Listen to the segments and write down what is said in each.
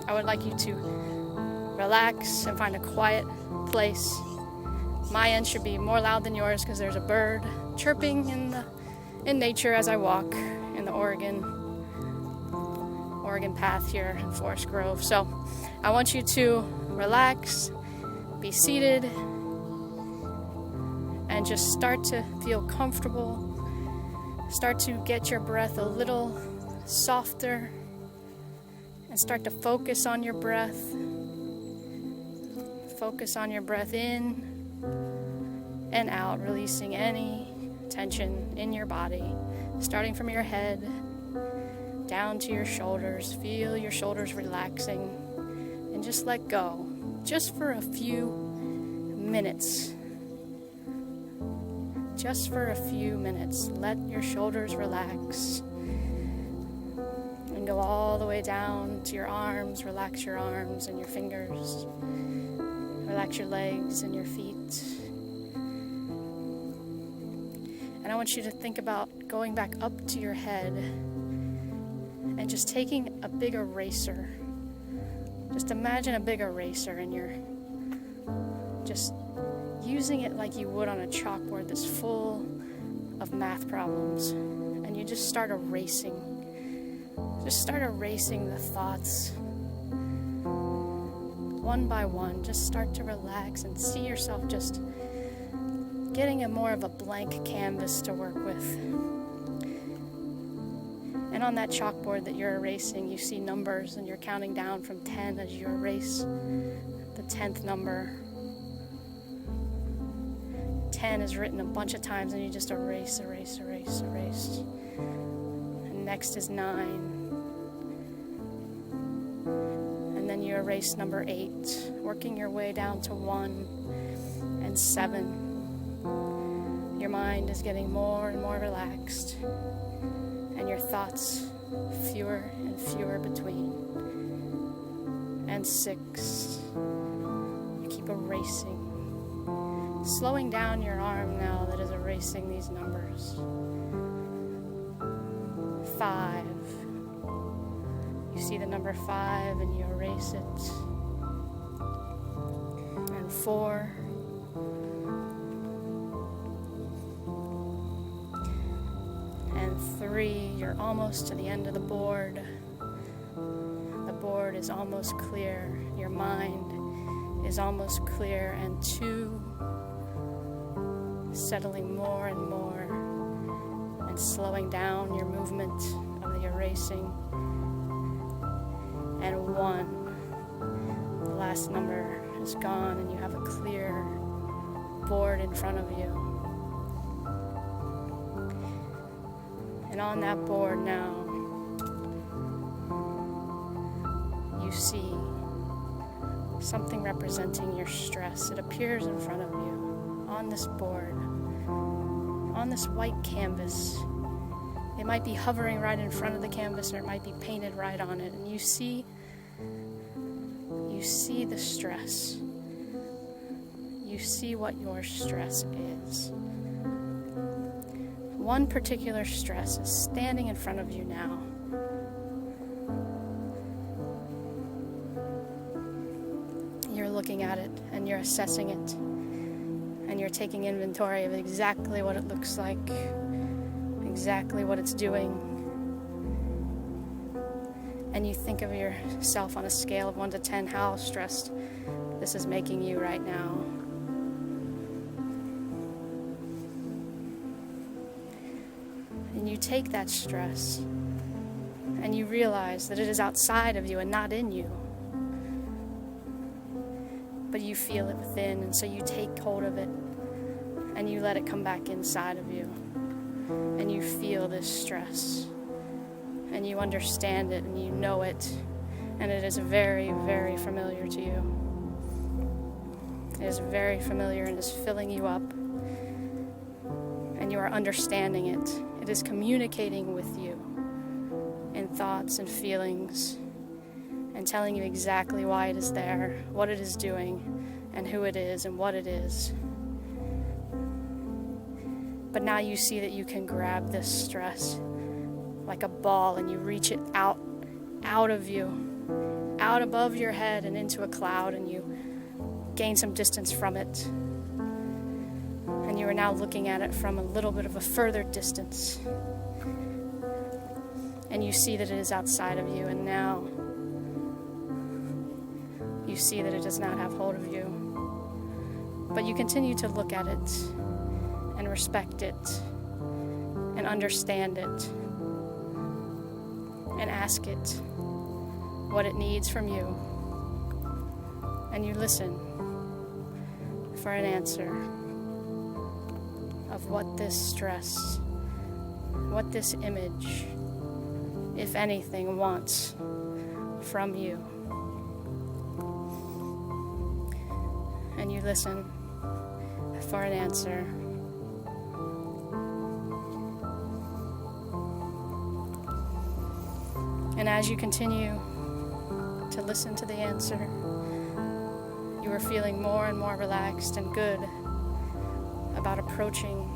I would like you to relax and find a quiet place. My end should be more loud than yours because there's a bird chirping in nature as I walk in the Oregon path here in Forest Grove. So I want you to relax, be seated, and just start to feel comfortable. Start to get your breath a little softer and start to focus on your breath. Focus on your breath in and out, releasing any tension in your body, starting from your head down to your shoulders. Feel your shoulders relaxing and just let go, just for a few minutes. Just for a few minutes, let your shoulders relax and go all the way down to your arms. Relax your arms and your fingers. Relax your legs and your feet. And I want you to think about going back up to your head and just taking a big eraser. Just imagine a big eraser and you're just using it like you would on a chalkboard that's full of math problems. And you just start erasing. Just start erasing the thoughts one by one. Just start to relax and see yourself just getting a more of a blank canvas to work with. And on that chalkboard that you're erasing, you see numbers and you're counting down from 10 as you erase the 10th number. 10 is written a bunch of times and you just erase. And next is 9. And then you erase number 8, working your way down to 1 and 7. Your mind is getting more and more relaxed, and your thoughts fewer and fewer between. And 6. You keep erasing, slowing down your arm now that is erasing these numbers. 5. You see the number 5 and you erase it. And 4. And 3, you're almost to the end of the board. The board is almost clear. Your mind is almost clear. And 2, settling more and more and slowing down your movement of the erasing. And 1, the last number is gone and you have a clear board in front of you. And on that board now, you see something representing your stress. It appears in front of you on this board, on this white canvas. It might be hovering right in front of the canvas, or it might be painted right on it. And you see the stress. You see what your stress is. One particular stress is standing in front of you now. You're looking at it and you're assessing it and you're taking inventory of exactly what it looks like, exactly what it's doing. And you think of yourself on a scale of 1 to 10, how stressed this is making you right now. And you take that stress and you realize that it is outside of you and not in you. But you feel it within, and so you take hold of it and you let it come back inside of you. And you feel this stress and you understand it and you know it, and it is very, very familiar to you. It is very familiar and is filling you up, and you are understanding it. It is communicating with you in thoughts and feelings and telling you exactly why it is there, what it is doing, and who it is and what it is. But now you see that you can grab this stress like a ball and you reach it out of you, out above your head and into a cloud, and you gain some distance from it. And you are now looking at it from a little bit of a further distance. And you see that it is outside of you, and now you see that it does not have hold of you. But you continue to look at it and respect it and understand it and ask it what it needs from you. And you listen for an answer of what this stress, what this image, if anything, wants from you. And you listen for an answer. And as you continue to listen to the answer, you are feeling more and more relaxed and good about approaching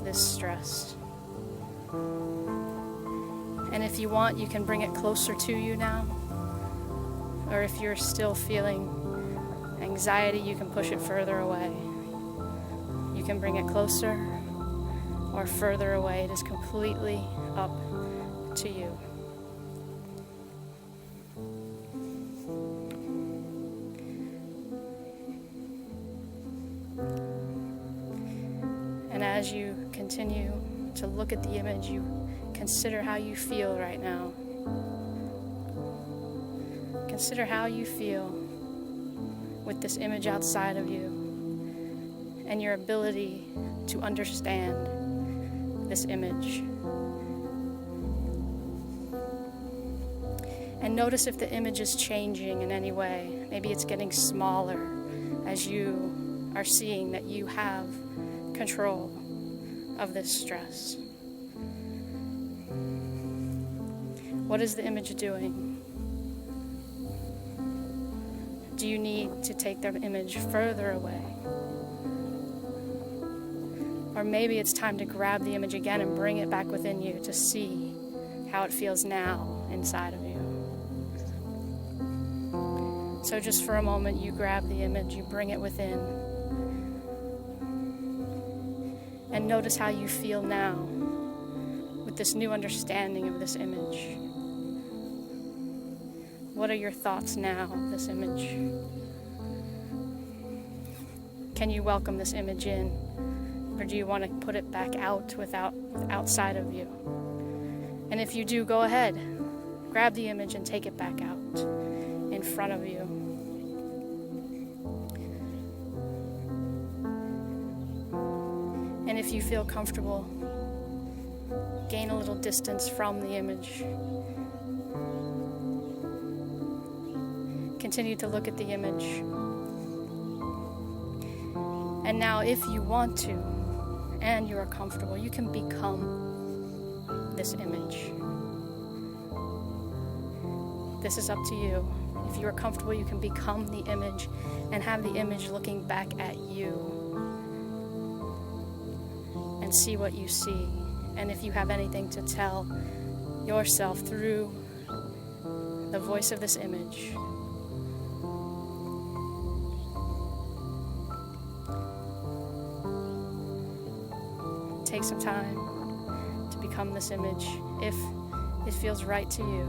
this stress. And if you want, you can bring it closer to you now. Or if you're still feeling anxiety, you can push it further away. You can bring it closer or further away. It is completely up to you. And as you continue to look at the image, you consider how you feel right now. Consider how you feel with this image outside of you and your ability to understand this image. And notice if the image is changing in any way. Maybe it's getting smaller as you are seeing that you have control of this stress. What is the image doing? Do you need to take the image further away? Or maybe it's time to grab the image again and bring it back within you to see how it feels now inside of you. So just for a moment, you grab the image, you bring it within, and notice how you feel now with this new understanding of this image. What are your thoughts now of this image? Can you welcome this image in? Or do you want to put it back out outside of you? And if you do, go ahead. Grab the image and take it back out in front of you. And if you feel comfortable, gain a little distance from the image. Continue to look at the image. And now, if you want to, and you are comfortable, you can become this image. This is up to you. If you are comfortable, you can become the image and have the image looking back at you and see what you see. And if you have anything to tell yourself through the voice of this image, take some time to become this image if it feels right to you.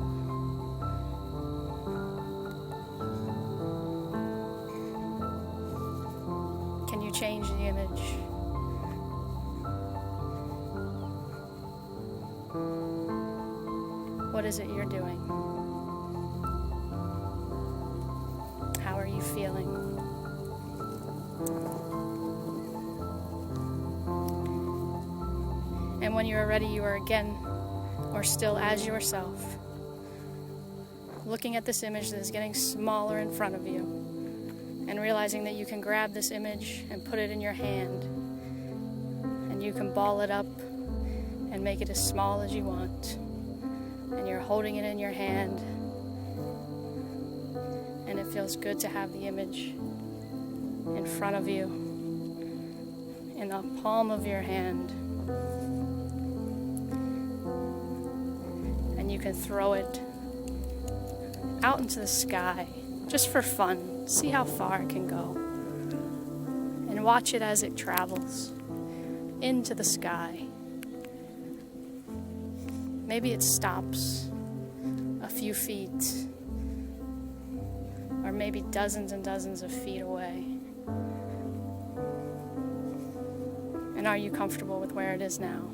Can you change the image? What is it you're doing? How are you feeling? And when you are ready, you are again, or still as yourself, looking at this image that is getting smaller in front of you, and realizing that you can grab this image and put it in your hand, and you can ball it up and make it as small as you want, and you're holding it in your hand, and it feels good to have the image in front of you, in the palm of your hand. And you can throw it out into the sky, just for fun. See how far it can go. And watch it as it travels into the sky. Maybe it stops a few feet, or maybe dozens and dozens of feet away. And are you comfortable with where it is now?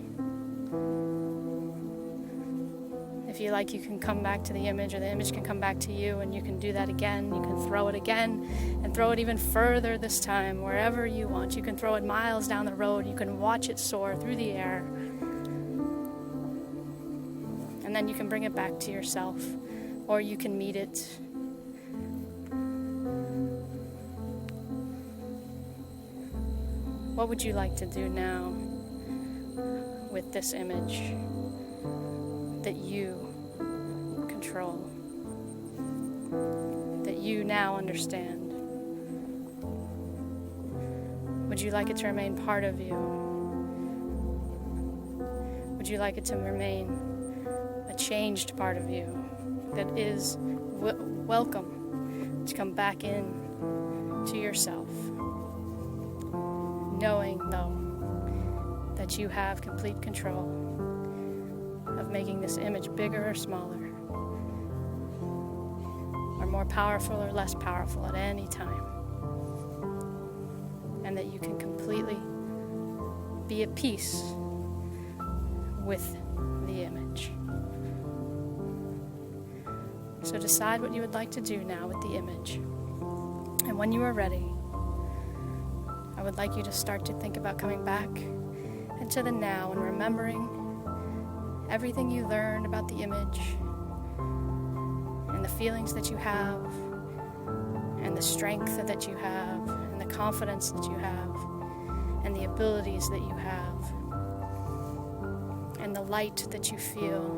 If you like, you can come back to the image, or the image can come back to you, and you can do that again. You can throw it again, and throw it even further this time, wherever you want. You can throw it miles down the road. You can watch it soar through the air. And then you can bring it back to yourself, or you can meet it. What would you like to do now with this image that you control, that you now understand? Would you like it to remain part of you? Would you like it to remain a changed part of you that is welcome to come back in to yourself, knowing though that you have complete control of making this image bigger or smaller, or more powerful or less powerful at any time, and that you can completely be at peace with the image. So decide what you would like to do now with the image. And when you are ready, I would like you to start to think about coming back into the now and remembering everything you learned about the image, and the feelings that you have, and the strength that you have, and the confidence that you have, and the abilities that you have, and the light that you feel,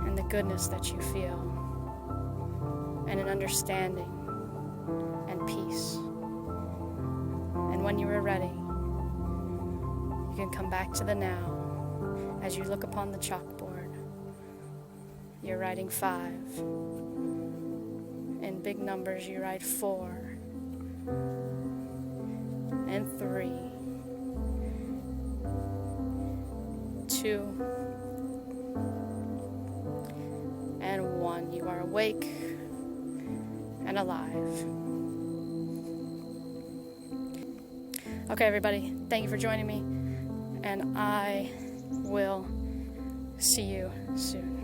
and the goodness that you feel, and an understanding and peace. And when you are ready, you can come back to the now. As you look upon the chalkboard, you're writing 5. In big numbers, you write 4 and 3, 2 and 1. You are awake and alive. Okay, everybody, thank you for joining me, and I will see you soon.